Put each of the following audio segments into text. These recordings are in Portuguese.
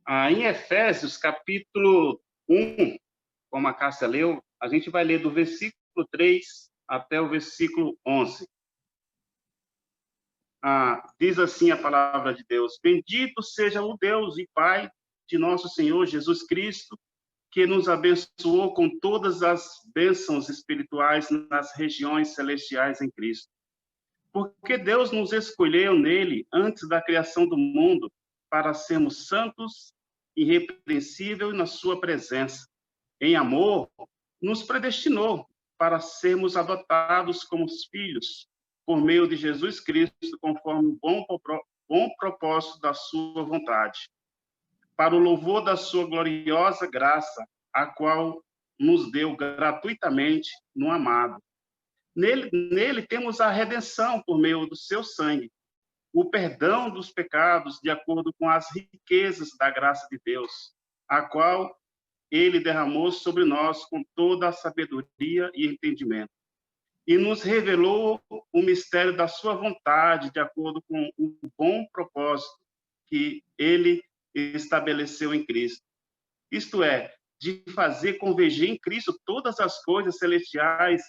Em Efésios, capítulo 1, como a Cássia leu, a gente vai ler do versículo 3 até o versículo 11. Diz assim a palavra de Deus: Bendito seja o Deus e Pai de nosso Senhor Jesus Cristo, que nos abençoou com todas as bênçãos espirituais nas regiões celestiais em Cristo. Porque Deus nos escolheu nele antes da criação do mundo para sermos santos e irrepreensíveis na sua presença. Em amor, nos predestinou para sermos adotados como filhos por meio de Jesus Cristo, conforme o bom propósito da sua vontade, para o louvor da sua gloriosa graça, a qual nos deu gratuitamente no amado. Nele temos a redenção por meio do seu sangue, o perdão dos pecados de acordo com as riquezas da graça de Deus, a qual ele derramou sobre nós com toda a sabedoria e entendimento. E nos revelou o mistério da sua vontade, de acordo com o bom propósito que ele estabeleceu em Cristo. Isto é, de fazer convergir em Cristo todas as coisas celestiais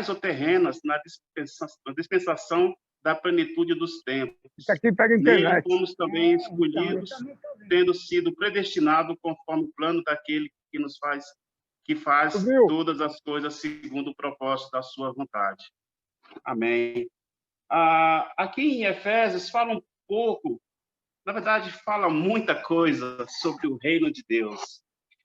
ou terrenas na dispensação da plenitude dos tempos. Aqui pega Nele internet. fomos também escolhidos, tendo sido predestinados conforme o plano daquele que faz todas as coisas segundo o propósito da sua vontade. Amém. Aqui em Efésios fala um pouco, na verdade fala muita coisa sobre o reino de Deus.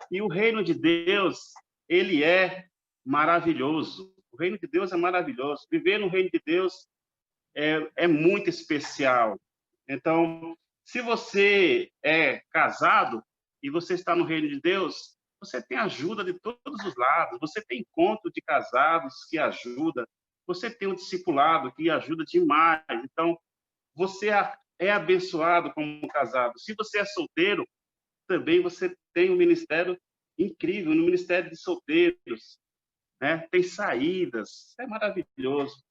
E o reino de Deus, ele é maravilhoso. O reino de Deus é maravilhoso. Viver no reino de Deus é muito especial. Então, se você é casado e você está no reino de Deus, você tem ajuda de todos os lados. Você tem encontro de casados que ajuda. Você tem um discipulado que ajuda demais. Então, você é abençoado como casado. Se você é solteiro, também você tem um ministério incrível, no ministério de solteiros, né? Tem saídas, é maravilhoso.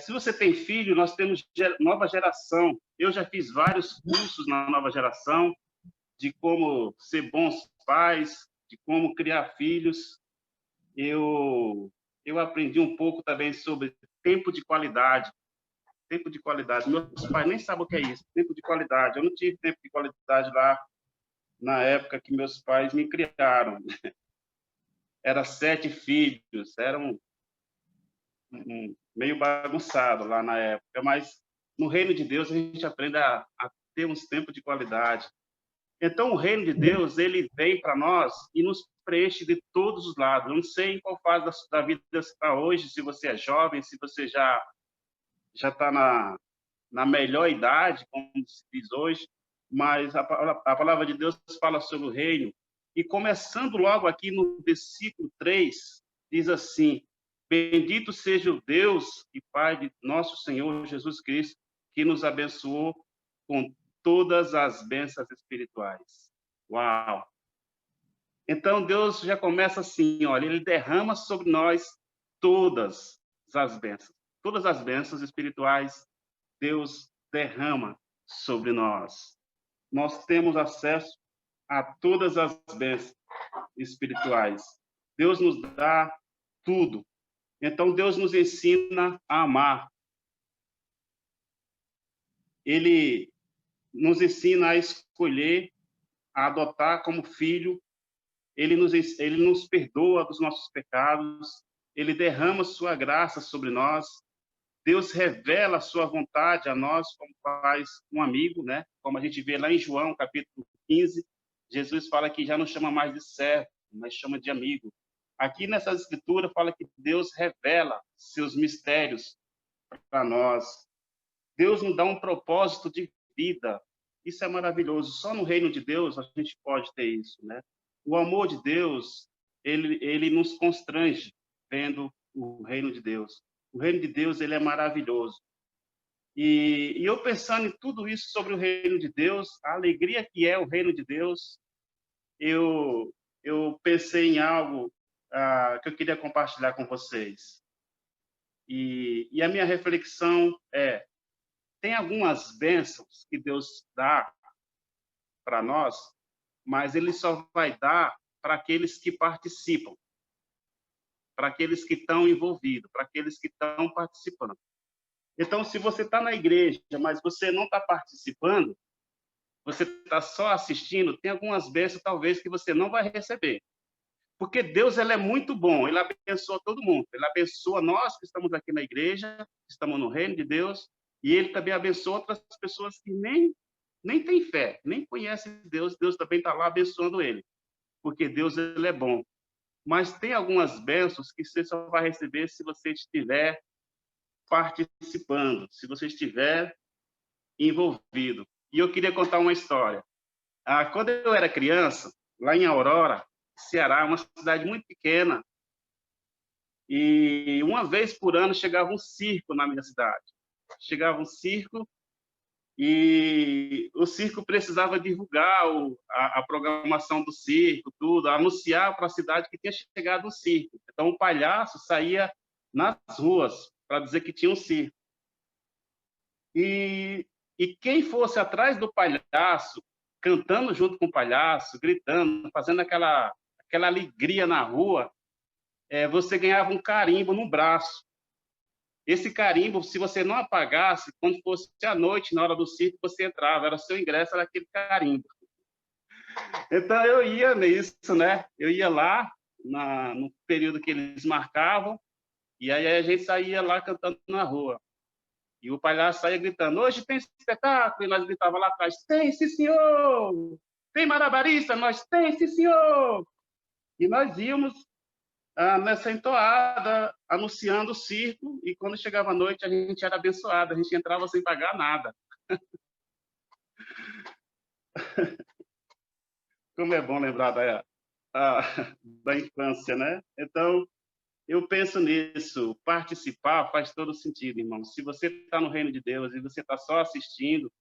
Se você tem filho, nós temos nova geração. Eu já fiz vários cursos na nova geração de como ser bons pais, de como criar filhos. Eu aprendi um pouco também sobre tempo de qualidade. Tempo de qualidade. Meus pais nem sabem o que é isso, tempo de qualidade. Eu não tive tempo de qualidade lá na época que meus pais me criaram. Era 7 filhos, era meio bagunçado lá na época, mas no reino de Deus a gente aprende a ter uns tempos de qualidade. Então o reino de Deus, ele vem para nós e nos preenche de todos os lados. Eu não sei em qual fase da vida você está hoje, se você é jovem, se você já está na melhor idade, como se diz hoje, mas a palavra de Deus fala sobre o reino. E começando logo aqui no versículo 3, diz assim: Bendito seja o Deus e Pai de nosso Senhor Jesus Cristo, que nos abençoou com todas as bênçãos espirituais. Uau! Então Deus já começa assim, olha, ele derrama sobre nós todas as bênçãos espirituais. Deus derrama sobre nós. Nós temos acesso a todas as bênçãos espirituais. Deus nos dá tudo. Então, Deus nos ensina a amar. Ele nos ensina a escolher, a adotar como filho. Ele nos perdoa dos nossos pecados. Ele derrama sua graça sobre nós. Deus revela a sua vontade a nós, como faz um amigo, né? Como a gente vê lá em João, capítulo 15, Jesus fala que já não chama mais de servo, mas chama de amigo. Aqui nessa escritura fala que Deus revela seus mistérios para nós. Deus nos dá um propósito de vida. Isso é maravilhoso. Só no reino de Deus a gente pode ter isso, né? O amor de Deus, ele nos constrange vendo o reino de Deus. O reino de Deus, ele é maravilhoso. E eu pensando em tudo isso sobre o reino de Deus, a alegria que é o reino de Deus, eu pensei em algo que eu queria compartilhar com vocês. E a minha reflexão tem algumas bênçãos que Deus dá para nós, mas ele só vai dar para aqueles que participam, para aqueles que estão envolvidos, para aqueles que estão participando. Então, se você está na igreja, mas você não está participando, você está só assistindo, tem algumas bênçãos, talvez, que você não vai receber. Porque Deus, ele é muito bom, ele abençoa todo mundo. Ele abençoa nós que estamos aqui na igreja, que estamos no reino de Deus, e ele também abençoa outras pessoas que nem têm fé, nem conhecem Deus. Deus também está lá abençoando ele, porque Deus, ele é bom. Mas tem algumas bênçãos que você só vai receber se você estiver participando, se você estiver envolvido. E eu queria contar uma história. Quando eu era criança, lá em Aurora, Ceará, uma cidade muito pequena, e uma vez por ano chegava um circo na minha cidade. Chegava um circo e o circo precisava divulgar a programação do circo, tudo, anunciar para a cidade que tinha chegado um circo. Então, o palhaço saía nas ruas para dizer que tinha um circo. E quem fosse atrás do palhaço, cantando junto com o palhaço, gritando, fazendo aquela alegria na rua, você ganhava um carimbo no braço. Esse carimbo, se você não apagasse, quando fosse à noite, na hora do circo, você entrava, era seu ingresso, era aquele carimbo. Então, eu ia nisso, né? Eu ia lá, no período que eles marcavam, e aí a gente saía lá cantando na rua. E o palhaço saía gritando, hoje tem espetáculo, e nós gritávamos lá atrás, tem, sim, senhor! Tem malabarista? Nós tem, sim, senhor! E nós íamos nessa entoada, anunciando o circo, e quando chegava a noite, a gente era abençoado, a gente entrava sem pagar nada. Como é bom lembrar da infância, né? Então, eu penso nisso, participar faz todo sentido, irmão. Se você está no reino de Deus e você está só assistindo,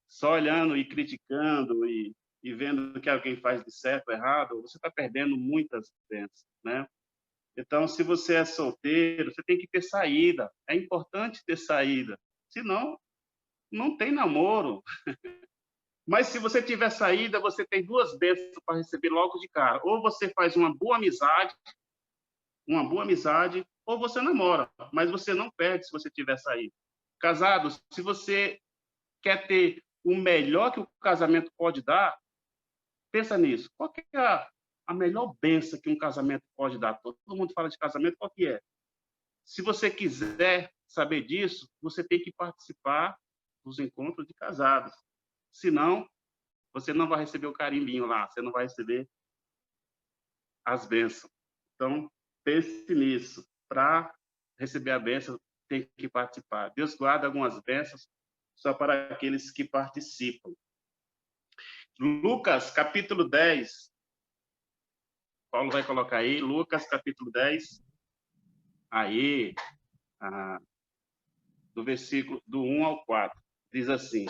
só olhando e criticando e vendo o que alguém faz de certo ou errado, você está perdendo muitas bênçãos, né? Então, se você é solteiro, você tem que ter saída. É importante ter saída. Senão, não tem namoro. Mas se você tiver saída, você tem duas bênçãos para receber logo de cara. Ou você faz uma boa amizade, ou você namora. Mas você não perde se você tiver saída. Casados, se você quer ter o melhor que o casamento pode dar, pensa nisso. Qual que é a melhor bênção que um casamento pode dar? Todo mundo fala de casamento, qual que é? Se você quiser saber disso, você tem que participar dos encontros de casados. Senão, você não vai receber o carimbinho lá, você não vai receber as bênçãos. Então, pense nisso. Para receber a bênção, tem que participar. Deus guarda algumas bênçãos só para aqueles que participam. Lucas, capítulo 10. Paulo vai colocar aí, Lucas, capítulo 10. Aí, do versículo do 1 ao 4. Diz assim,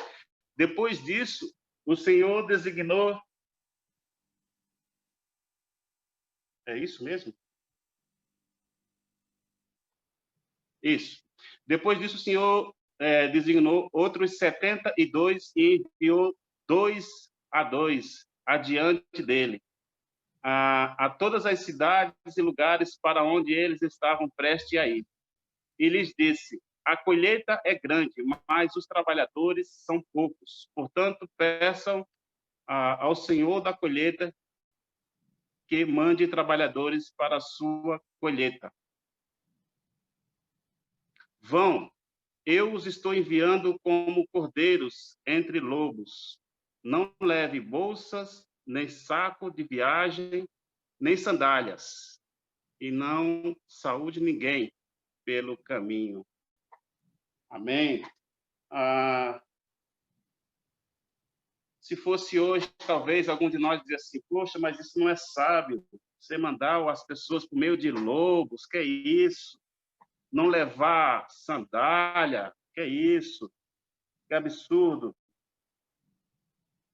depois disso, o Senhor designou... É isso mesmo? Isso. Depois disso, o Senhor designou outros 72 e enviou 2 a 2 adiante dele, a todas as cidades e lugares para onde eles estavam prestes a ir. E lhes disse, a colheita é grande, mas os trabalhadores são poucos. Portanto, peçam ao Senhor da colheita que mande trabalhadores para a sua colheita. Vão, eu os estou enviando como cordeiros entre lobos. Não leve bolsas, nem saco de viagem, nem sandálias. E não saúde ninguém pelo caminho. Amém? Se fosse hoje, talvez algum de nós dizia assim, poxa, mas isso não é sábio. Você mandar as pessoas por meio de lobos, que é isso? Não levar sandália, que é isso? Que absurdo,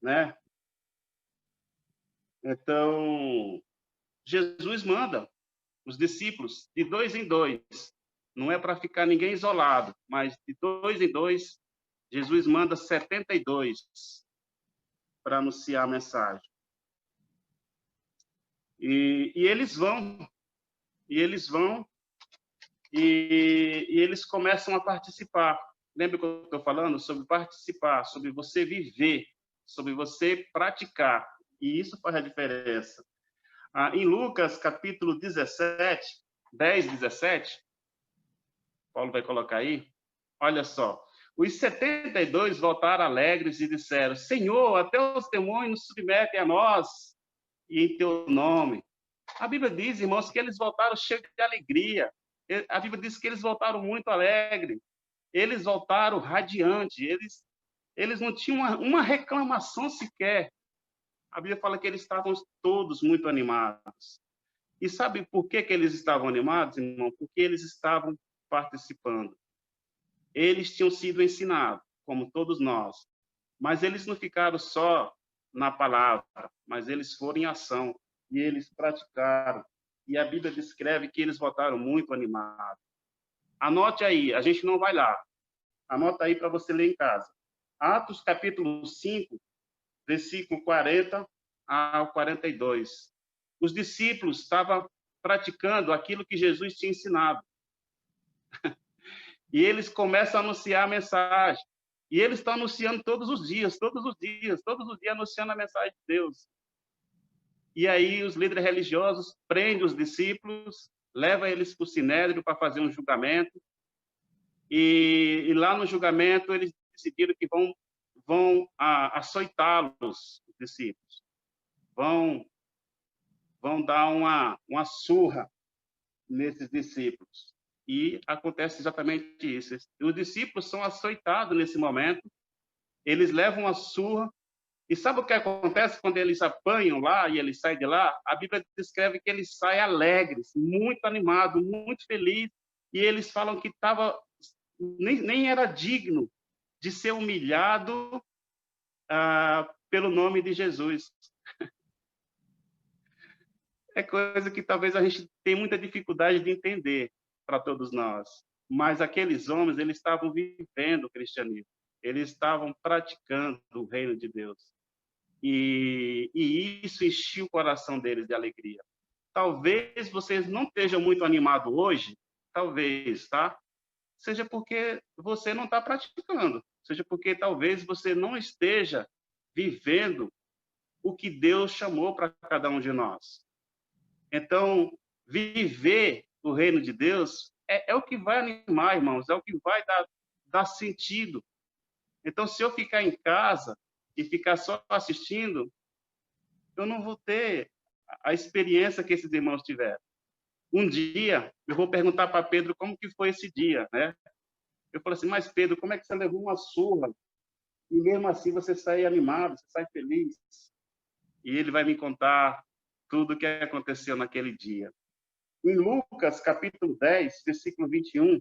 né? Então, Jesus manda os discípulos de 2 em 2. Não é para ficar ninguém isolado, mas de 2 em 2, Jesus manda 72. para anunciar a mensagem. E eles vão, e eles vão, e eles começam a participar. Lembra que eu estou falando sobre participar, sobre você viver, sobre você praticar. E isso faz a diferença. Em Lucas, capítulo 17, 10, 17, Paulo vai colocar aí, olha só. Os 72 voltaram alegres e disseram: Senhor, até os demônios nos submetem a nós e em teu nome. A Bíblia diz, irmãos, que eles voltaram cheios de alegria. A Bíblia diz que eles voltaram muito alegres. Eles voltaram radiantes. Eles não tinham uma reclamação sequer. A Bíblia fala que eles estavam todos muito animados. E sabe por que eles estavam animados, irmão? Porque eles estavam participando. Eles tinham sido ensinados, como todos nós. Mas eles não ficaram só na palavra, mas eles foram em ação. E eles praticaram. E a Bíblia descreve que eles voltaram muito animados. Anote aí, a gente não vai lá. Anota aí para você ler em casa. Atos, capítulo 5, versículo 40 ao 42. Os discípulos estavam praticando aquilo que Jesus tinha ensinado. E eles começam a anunciar a mensagem. E eles estão anunciando todos os dias anunciando a mensagem de Deus. E aí os líderes religiosos prendem os discípulos, levam eles para o sinédrio para fazer um julgamento. E lá no julgamento eles decidiram que vão açoitá-los, os discípulos. Vão dar uma surra nesses discípulos. E acontece exatamente isso. Os discípulos são açoitados nesse momento, eles levam a surra. E sabe o que acontece quando eles apanham lá e eles saem de lá? A Bíblia descreve que eles saem alegres, muito animados, muito felizes, e eles falam que nem era digno de ser humilhado pelo nome de Jesus. É coisa que talvez a gente tenha muita dificuldade de entender para todos nós. Mas aqueles homens, eles estavam vivendo o cristianismo. Eles estavam praticando o reino de Deus. E isso enchia o coração deles de alegria. Talvez vocês não estejam muito animados hoje, talvez, tá? Seja porque você não está praticando, seja porque talvez você não esteja vivendo o que Deus chamou para cada um de nós. Então, viver o reino de Deus é o que vai animar, irmãos, é o que vai dar sentido. Então, se eu ficar em casa e ficar só assistindo, eu não vou ter a experiência que esses irmãos tiveram. Um dia, eu vou perguntar para Pedro como que foi esse dia, né? Eu falo assim, mas Pedro, como é que você levou uma surra? E mesmo assim você sai animado, você sai feliz. E ele vai me contar tudo o que aconteceu naquele dia. Em Lucas, capítulo 10, versículo 21,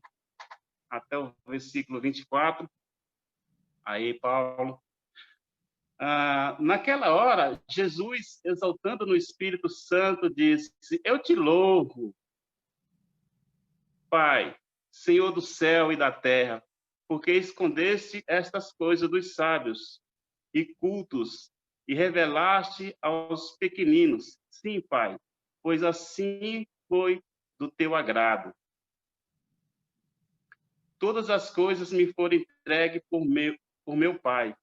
até o versículo 24, aí, Paulo. Naquela hora, Jesus, exaltando no Espírito Santo, disse: Eu te louvo, Pai, Senhor do céu e da terra, porque escondeste estas coisas dos sábios e cultos e revelaste aos pequeninos. Sim, Pai, pois assim foi do teu agrado. Todas as coisas me foram entregues por meu Pai.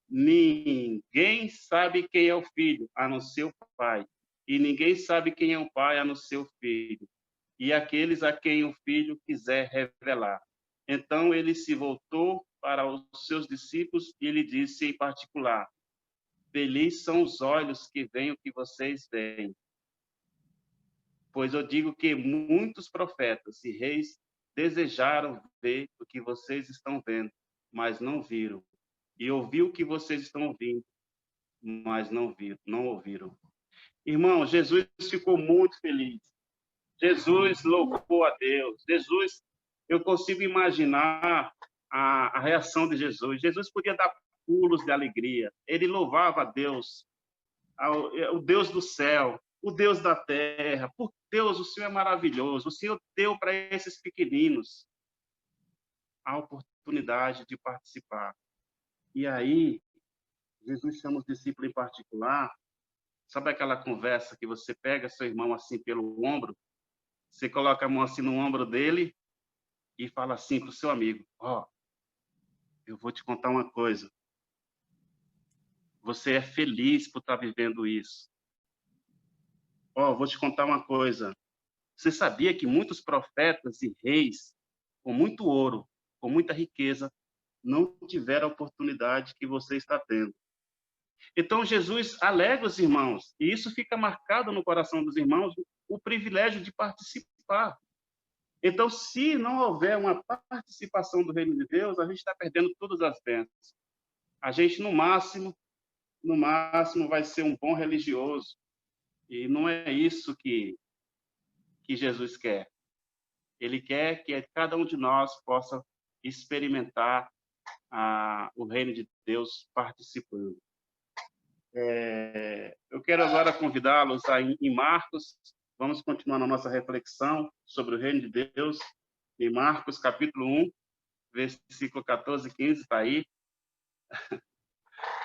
Ninguém sabe quem é o Filho, a não ser o Pai. E ninguém sabe quem é o Pai, a não ser o Filho. E aqueles a quem o Filho quiser revelar. Então ele se voltou para os seus discípulos e lhe disse em particular: Felizes são os olhos que veem o que vocês veem. Pois eu digo que muitos profetas e reis desejaram ver o que vocês estão vendo, mas não viram. E ouvir o que vocês estão ouvindo, mas não ouviram. Irmão, Jesus ficou muito feliz. Jesus louvou a Deus. Jesus, eu consigo imaginar a reação de Jesus. Jesus podia dar pulos de alegria. Ele louvava a Deus, o Deus do céu, o Deus da terra. Por Deus, o Senhor é maravilhoso. O Senhor deu para esses pequeninos a oportunidade de participar. E aí, Jesus chama os discípulos em particular. Sabe aquela conversa que você pega seu irmão assim pelo ombro, você coloca a mão assim no ombro dele e fala assim para o seu amigo: ó, eu vou te contar uma coisa. Você é feliz por estar vivendo isso. Ó, vou te contar uma coisa. Você sabia que muitos profetas e reis, com muito ouro, com muita riqueza, não tiveram a oportunidade que você está tendo? Então, Jesus alegra os irmãos, e isso fica marcado no coração dos irmãos, o privilégio de participar. Então, se não houver uma participação do reino de Deus, a gente está perdendo todas as bênçãos. A gente, no máximo, vai ser um bom religioso, e não é isso que Jesus quer. Ele quer que cada um de nós possa experimentar o reino de Deus participando. Eu quero agora convidá-los em Marcos. Vamos continuar na nossa reflexão sobre o reino de Deus, em Marcos, capítulo 1, versículo 14 e 15, está aí.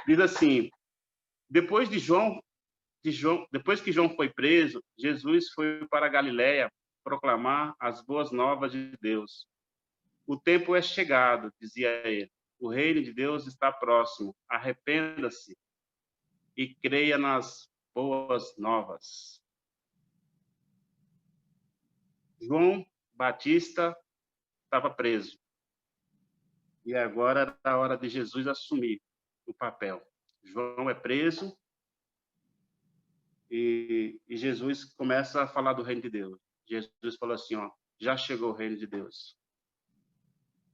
Diz assim: depois que João foi preso, Jesus foi para a Galiléia proclamar as boas novas de Deus. O tempo é chegado, dizia ele. O reino de Deus está próximo. Arrependa-se e creia nas boas novas. João Batista estava preso. E agora era a hora de Jesus assumir o papel. João é preso e Jesus começa a falar do reino de Deus. Jesus falou assim, ó, já chegou o reino de Deus.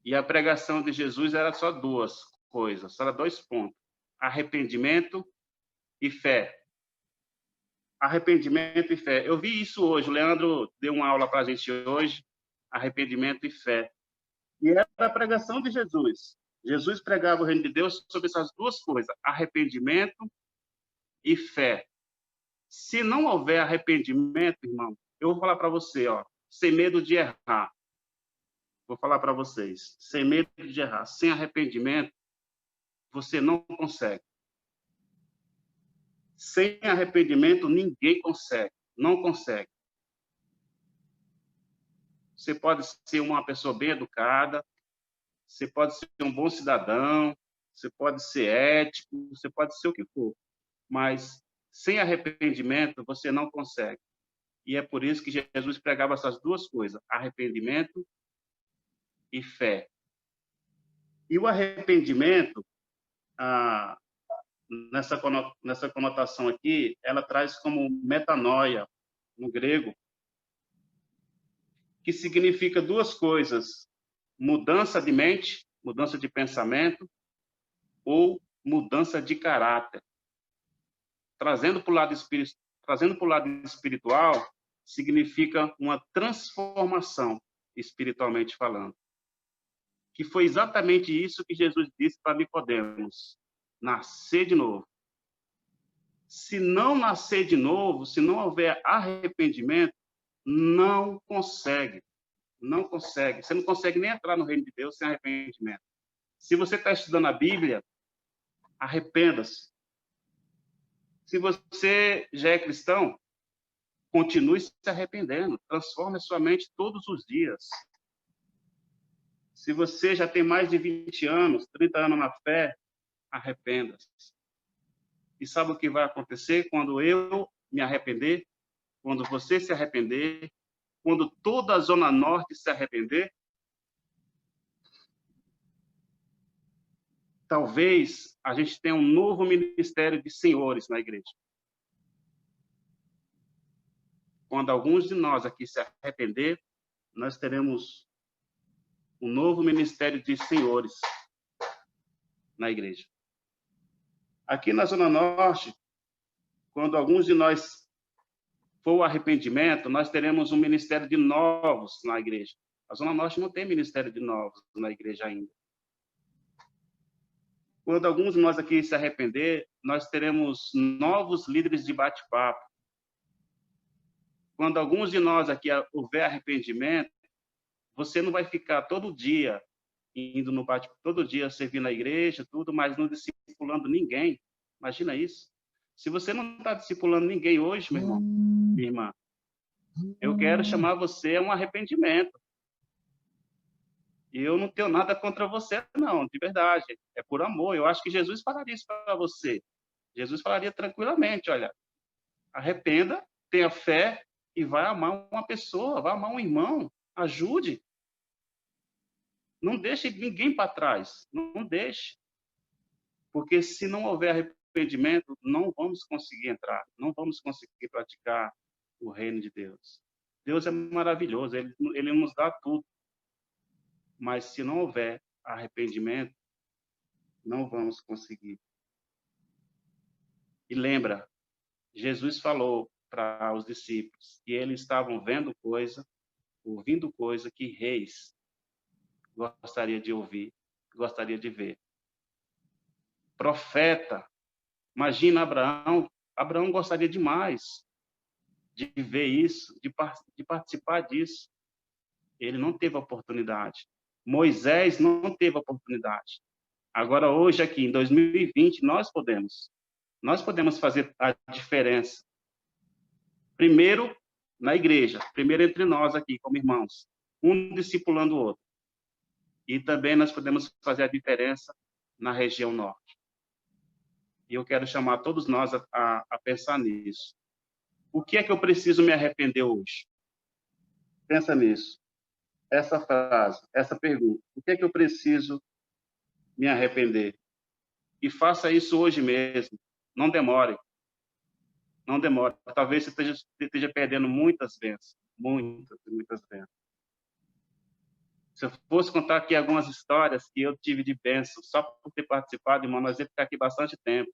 E a pregação de Jesus era só duas coisas, só era 2 pontos: arrependimento e fé. Arrependimento e fé. Eu vi isso hoje, o Leandro deu uma aula para a gente hoje, arrependimento e fé. E era a pregação de Jesus. Jesus pregava o reino de Deus sobre essas duas coisas, arrependimento e fé. Se não houver arrependimento, irmão, eu vou falar para você, ó, sem medo de errar. Vou falar para vocês, sem medo de errar, sem arrependimento, você não consegue. Sem arrependimento, ninguém consegue, não consegue. Você pode ser uma pessoa bem educada, você pode ser um bom cidadão, você pode ser ético, você pode ser o que for, mas sem arrependimento, você não consegue. E é por isso que Jesus pregava essas duas coisas, arrependimento e fé. E o arrependimento, nessa conotação aqui, ela traz como metanoia, no grego, que significa duas coisas: mudança de mente, mudança de pensamento, ou mudança de caráter. Trazendo para o lado espiritual, significa uma transformação, espiritualmente falando. Que foi exatamente isso que Jesus disse para Nicodemos: nascer de novo. Se não nascer de novo, se não houver arrependimento, não consegue. Não consegue. Você não consegue nem entrar no reino de Deus sem arrependimento. Se você está estudando a Bíblia, arrependa-se. Se você já é cristão, continue se arrependendo. Transforme a sua mente todos os dias. Se você já tem mais de 20 anos, 30 anos na fé, arrependa-se. E sabe o que vai acontecer quando eu me arrepender? Quando você se arrepender? Quando toda a Zona Norte se arrepender? Talvez a gente tenha um novo ministério de senhores na igreja. Quando alguns de nós aqui se arrepender, nós teremos um novo ministério de senhores na igreja. Aqui na Zona Norte, quando alguns de nós for o arrependimento, nós teremos um ministério de novos na igreja. A Zona Norte não tem ministério de novos na igreja ainda. Quando alguns de nós aqui se arrepender, nós teremos novos líderes de bate-papo. Quando alguns de nós aqui houver arrependimento, você não vai ficar todo dia indo no bate-papo, todo dia servindo na igreja, tudo, mas não discipulando ninguém. Imagina isso. Se você não está discipulando ninguém hoje, meu irmão, minha irmã, eu quero chamar você a um arrependimento. E eu não tenho nada contra você, não, de verdade. É por amor. Eu acho que Jesus falaria isso para você. Jesus falaria tranquilamente, olha, arrependa, tenha fé e vai amar uma pessoa, vai amar um irmão, ajude. Não deixe ninguém para trás, não deixe. Porque se não houver arrependimento, não vamos conseguir entrar, não vamos conseguir praticar o reino de Deus. Deus é maravilhoso, ele nos dá tudo. Mas se não houver arrependimento, não vamos conseguir. E lembra, Jesus falou para os discípulos que eles estavam vendo coisa, ouvindo coisa que reis gostaria de ouvir, gostaria de ver. Profeta, imagina Abraão. Abraão gostaria demais de ver isso, de participar disso. Ele não teve oportunidade. Moisés não teve oportunidade. Agora, hoje, aqui, em 2020, nós podemos. Nós podemos fazer a diferença. Primeiro, na igreja. Primeiro, entre nós aqui, como irmãos. Um discipulando o outro. E também nós podemos fazer a diferença na região norte. E eu quero chamar todos nós a pensar nisso. O que é que eu preciso me arrepender hoje? Pensa nisso. Essa frase, essa pergunta. O que é que eu preciso me arrepender? E faça isso hoje mesmo. Não demore. Não demore. Talvez você esteja perdendo muitas bênçãos. Muitas bênçãos. Se eu fosse contar aqui algumas histórias que eu tive de bênção, só por ter participado, irmão, nós ia ficar aqui bastante tempo.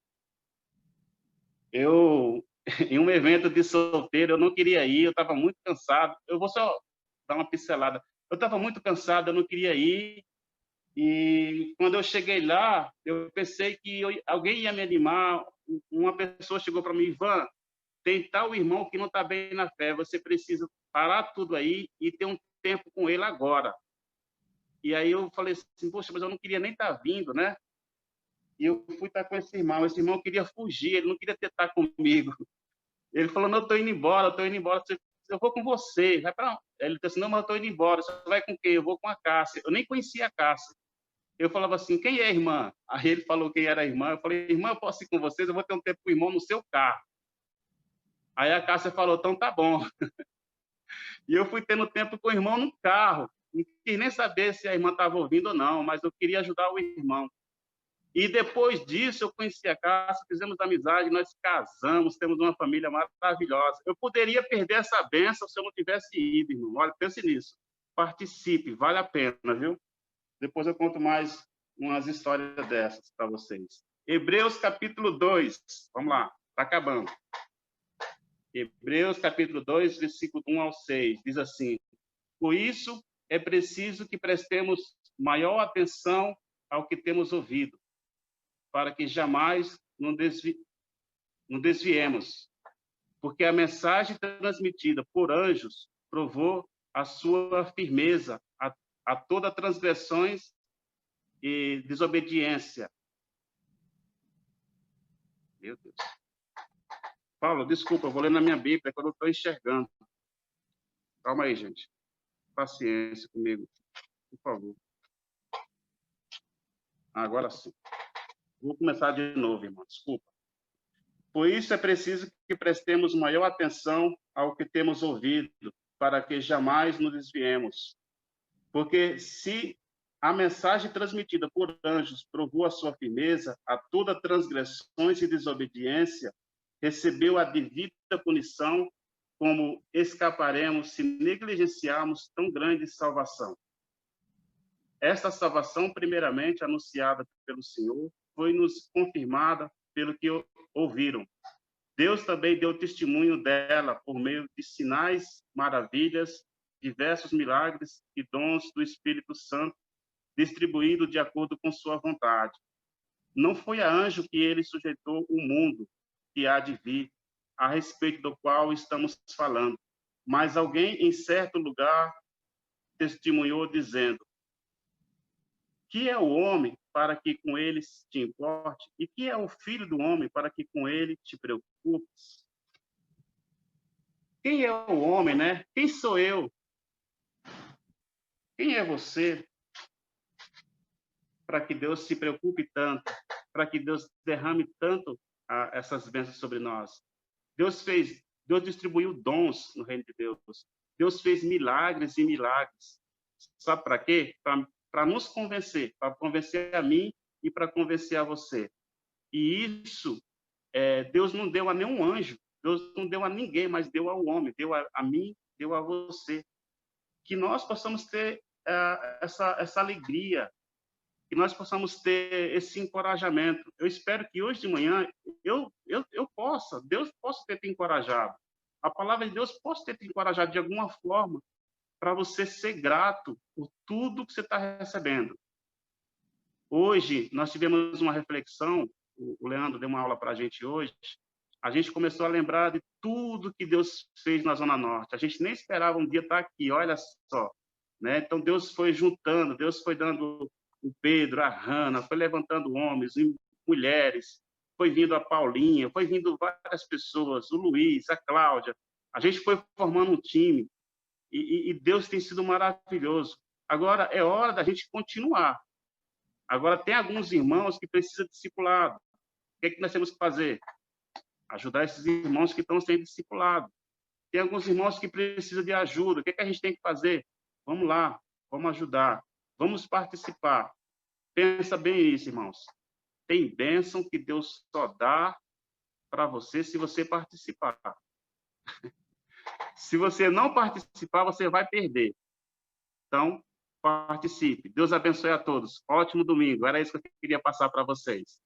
Eu, em um evento de solteiro, eu não queria ir, eu estava muito cansado. Eu vou só dar uma pincelada. Eu estava muito cansado, eu não queria ir. E quando eu cheguei lá, eu pensei que alguém ia me animar. Uma pessoa chegou para mim, Ivan, tem tal irmão que não está bem na fé, você precisa parar tudo aí e ter um tempo com ele agora. E aí eu falei assim, poxa, mas eu não queria nem estar vindo, né? E eu fui estar com esse irmão queria fugir, ele não queria estar comigo. Ele falou, não, eu estou indo embora, eu vou com você. Vai para onde? Ele disse assim, não, mas eu estou indo embora, você vai com quem? Eu vou com a Cássia. Eu nem conhecia a Cássia. Eu falava assim, quem é a irmã? Aí ele falou quem era a irmã. Eu falei, irmã, eu posso ir com vocês? Eu vou ter um tempo com o irmão no seu carro. Aí a Cássia falou, então tá bom. E eu fui tendo tempo com o irmão no carro. Não quis nem saber se a irmã estava ouvindo ou não, mas eu queria ajudar o irmão. E depois disso, eu conheci a Cássia, fizemos amizade, nós casamos, temos uma família maravilhosa. Eu poderia perder essa bênção se eu não tivesse ido, irmão. Olha, pense nisso. Participe, vale a pena, viu? Depois eu conto mais umas histórias dessas para vocês. Hebreus capítulo 2. Vamos lá, está acabando. Hebreus capítulo 2, versículo 1 ao 6. Diz assim, por isso é preciso que prestemos maior atenção ao que temos ouvido, para que jamais nos desviemos. Porque a mensagem transmitida por anjos provou a sua firmeza a toda transgressões e desobediência. Meu Deus. Paulo, desculpa, eu vou ler na minha Bíblia, que eu não estou enxergando. Calma aí, gente. Paciência comigo, por favor. Agora sim. Vou começar de novo, irmão. Desculpa. Por isso é preciso que prestemos maior atenção ao que temos ouvido, para que jamais nos desviemos. Porque se a mensagem transmitida por anjos provou a sua firmeza, a toda transgressões e desobediência, recebeu a devida punição, como escaparemos se negligenciarmos tão grande salvação. Esta salvação, primeiramente anunciada pelo Senhor, foi-nos confirmada pelo que ouviram. Deus também deu testemunho dela por meio de sinais, maravilhas, diversos milagres e dons do Espírito Santo, distribuído de acordo com sua vontade. Não foi a anjo que ele sujeitou o mundo que há de vir, a respeito do qual estamos falando, mas alguém em certo lugar testemunhou dizendo, Que é o homem para que com ele te importe? E que é o filho do homem para que com ele te preocupes? Quem é o homem, né? Quem sou eu? Quem é você para que Deus se preocupe tanto? Para que Deus derrame tanto essas bênçãos sobre nós? Deus distribuiu dons no reino de Deus. Deus fez milagres e milagres. Sabe para quê? Para nos convencer, para convencer a mim e para convencer a você. E isso, Deus não deu a nenhum anjo, Deus não deu a ninguém, mas deu ao homem, deu a mim, deu a você. Que nós possamos ter essa alegria, que nós possamos ter esse encorajamento. Eu espero que hoje de manhã Deus possa ter te encorajado. A palavra de Deus possa ter te encorajado de alguma forma para você ser grato por tudo que você está recebendo. Hoje, nós tivemos uma reflexão, o Leandro deu uma aula para a gente hoje, a gente começou a lembrar de tudo que Deus fez na Zona Norte. A gente nem esperava um dia estar aqui, olha só. Né? Então, Deus foi juntando, Deus foi dando o Pedro, a Hanna, foi levantando homens e mulheres, foi vindo a Paulinha, foi vindo várias pessoas, o Luiz, a Cláudia. A gente foi formando um time e Deus tem sido maravilhoso. Agora é hora da gente continuar. Agora tem alguns irmãos que precisam de discipulado. O que é que nós temos que fazer? Ajudar esses irmãos que estão sendo discipulados. Tem alguns irmãos que precisam de ajuda. O que é que a gente tem que fazer? Vamos lá, vamos ajudar, vamos participar. Pensa bem isso, irmãos. Tem bênção que Deus só dá para você se você participar. Se você não participar, você vai perder. Então, participe. Deus abençoe a todos. Ótimo domingo. Era isso que eu queria passar para vocês.